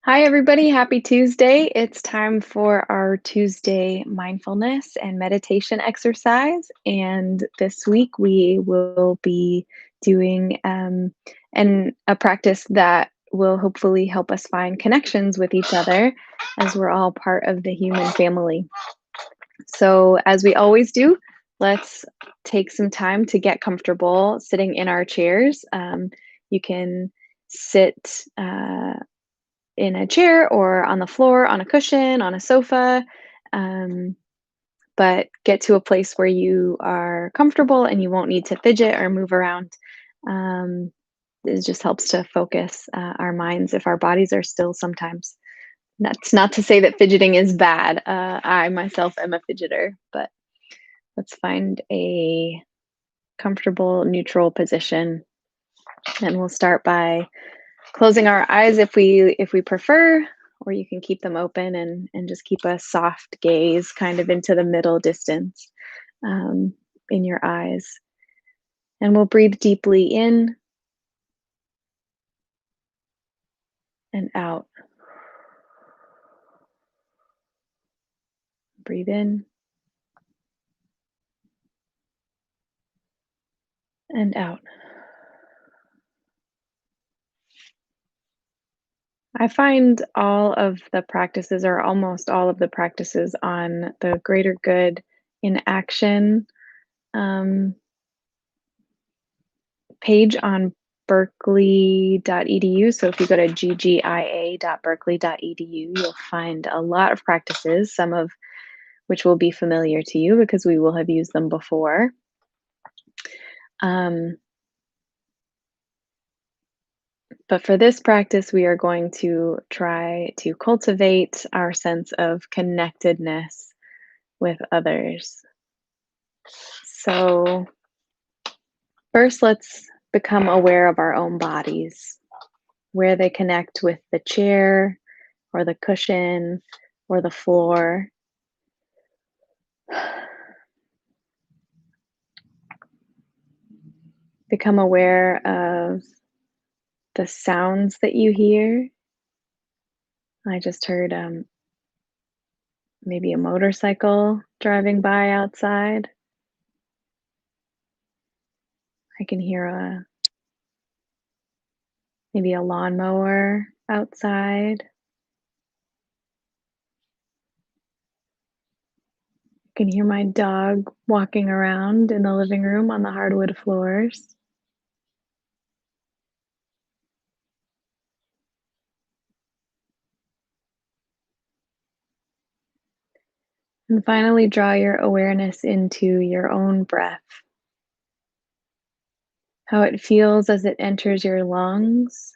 Hi, everybody. Happy Tuesday. It's time for our Tuesday mindfulness and meditation exercise. And this week we will be doing a practice that will hopefully help us find connections with each other as we're all part of the human family. So, as we always do, let's take some time to get comfortable sitting in our chairs. You can sit. In a chair or on the floor, on a cushion, on a sofa, um, but get to a place where you are comfortable and you won't need to fidget or move around. Um, it just helps to focus our minds if our bodies are still sometimes. That's not to say that fidgeting is bad. I myself am a fidgeter, but let's find a comfortable, neutral position. And we'll start by closing our eyes if we prefer, or you can keep them open and just keep a soft gaze kind of into the middle distance um, in your eyes. And we'll breathe deeply in and out. Breathe in and out. I find all of the practices, or almost all of the practices, on the Greater Good in Action um, page on berkeley.edu. So if you go to ggia.berkeley.edu, you'll find a lot of practices, some of which will be familiar to you because we will have used them before. Um, but for this practice, we are going to try to cultivate our sense of connectedness with others. So, first, let's become aware of our own bodies, where they connect with the chair or the cushion or the floor. Become aware of the sounds that you hear. I just heard maybe a motorcycle driving by outside. I can hear maybe a lawnmower outside. I can hear my dog walking around in the living room on the hardwood floors. And finally, draw your awareness into your own breath, how it feels as it enters your lungs.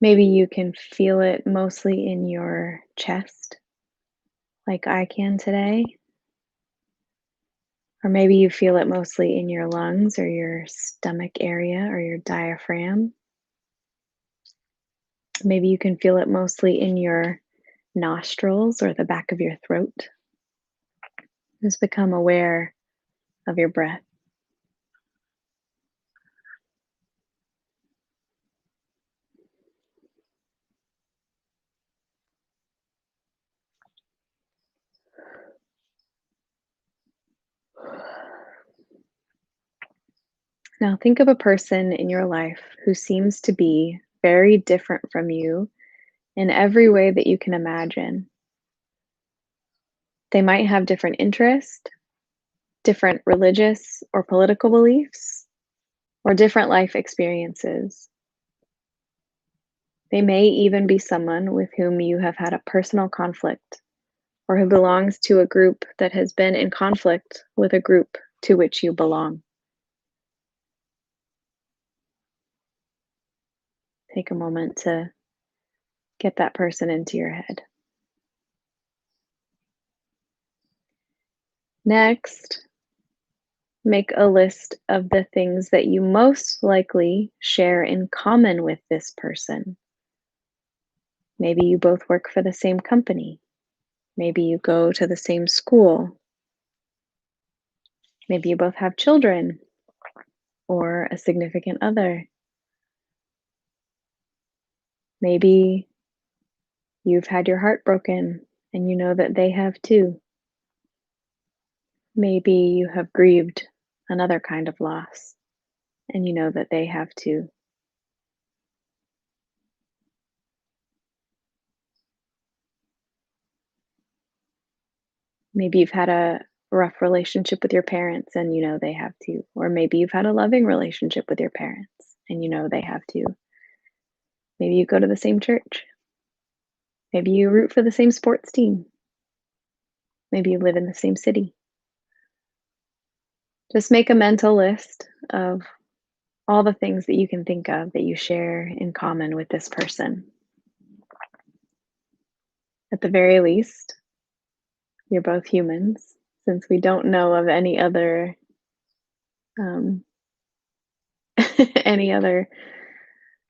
Maybe you can feel it mostly in your chest, like I can today. Or maybe you feel it mostly in your lungs or your stomach area or your diaphragm. Maybe you can feel it mostly in your nostrils or the back of your throat. Just become aware of your breath. Now, think of a person in your life who seems to be very different from you in every way that you can imagine. They might have different interests, different religious or political beliefs, or different life experiences. They may even be someone with whom you have had a personal conflict, or who belongs to a group that has been in conflict with a group to which you belong. Take a moment to get that person into your head. Next, make a list of the things that you most likely share in common with this person. Maybe you both work for the same company. Maybe you go to the same school. Maybe you both have children or a significant other. Maybe you've had your heart broken and you know that they have too. Maybe you have grieved another kind of loss and you know that they have too. Maybe you've had a rough relationship with your parents and you know they have too. Or maybe you've had a loving relationship with your parents and you know they have too. Maybe you go to the same church. Maybe you root for the same sports team. Maybe you live in the same city. Just make a mental list of all the things that you can think of that you share in common with this person. At the very least, you're both humans, since we don't know of any other um, any other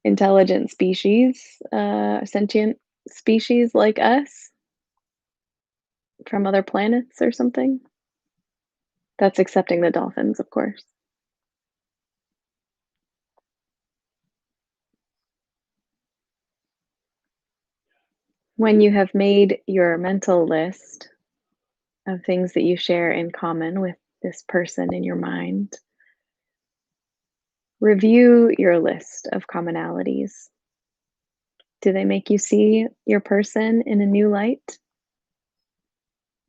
intelligent species, sentient species like us from other planets or something. That's accepting the dolphins, of course. When you have made your mental list of things that you share in common with this person in your mind, review your list of commonalities. Do they make you see your person in a new light?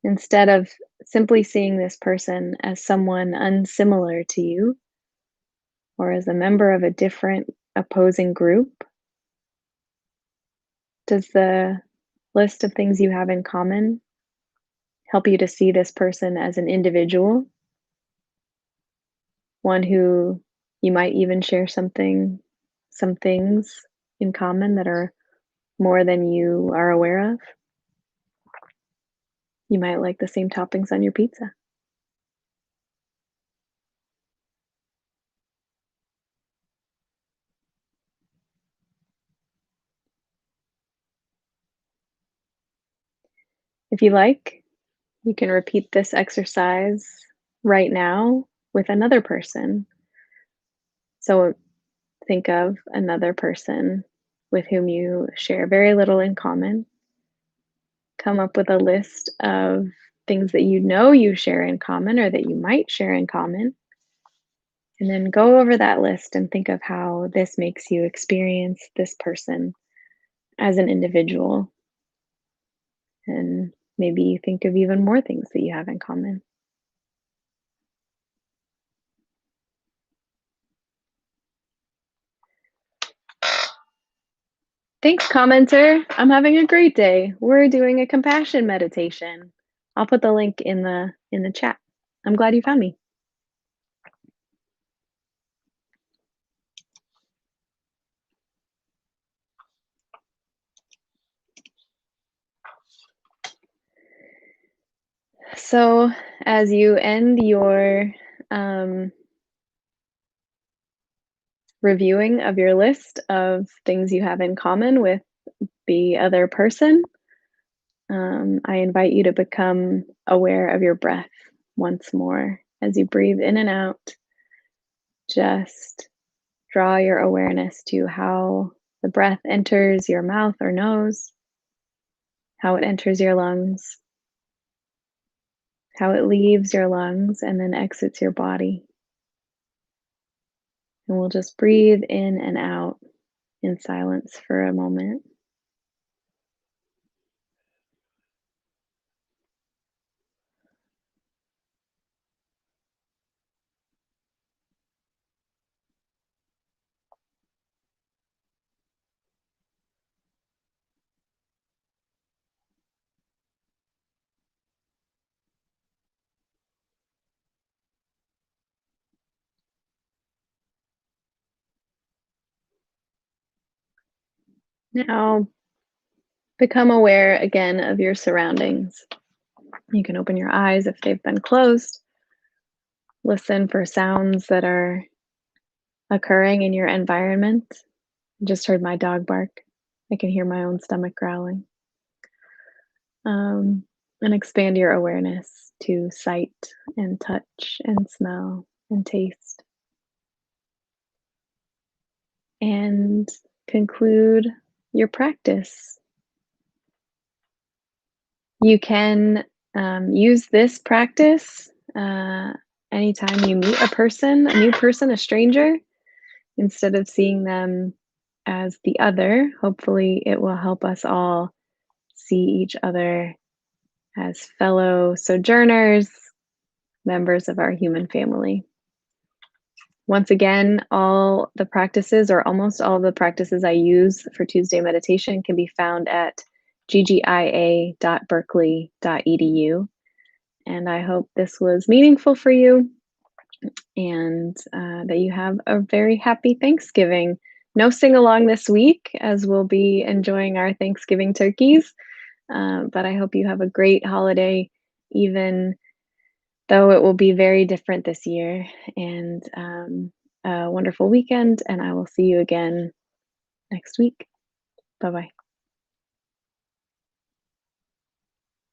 Instead of simply seeing this person as someone unsimilar to you or as a member of a different opposing group, does the list of things you have in common help you to see this person as an individual, one who you might even share some things in common that are more than you are aware of? You might like the same toppings on your pizza. If you like, you can repeat this exercise right now with another person. So think of another person with whom you share very little in common. Come up with a list of things that you know you share in common or that you might share in common. And then go over that list and think of how this makes you experience this person as an individual. And maybe think of even more things that you have in common. Thanks, commenter. I'm having a great day. We're doing a compassion meditation. I'll put the link in the chat. I'm glad you found me. So, as you end your reviewing of your list of things you have in common with the other person, I invite you to become aware of your breath once more as you breathe in and out. Just draw your awareness to how the breath enters your mouth or nose, how it enters your lungs, how it leaves your lungs and then exits your body. And we'll just breathe in and out in silence for a moment. Now, become aware again of your surroundings. You can open your eyes if they've been closed. Listen for sounds that are occurring in your environment. I just heard my dog bark. I can hear my own stomach growling. Um, and expand your awareness to sight and touch and smell and taste. And conclude your practice. You can use this practice anytime you meet a new person, a stranger, instead of seeing them as the other. Hopefully, it will help us all see each other as fellow sojourners, members of our human family. Once again, all the practices or almost all the practices I use for Tuesday meditation can be found at ggia.berkeley.edu. And I hope this was meaningful for you and that you have a very happy Thanksgiving. No sing along this week as we'll be enjoying our Thanksgiving turkeys, but I hope you have a great holiday, even though it will be very different this year, and a wonderful weekend. And I will see you again next week. Bye bye.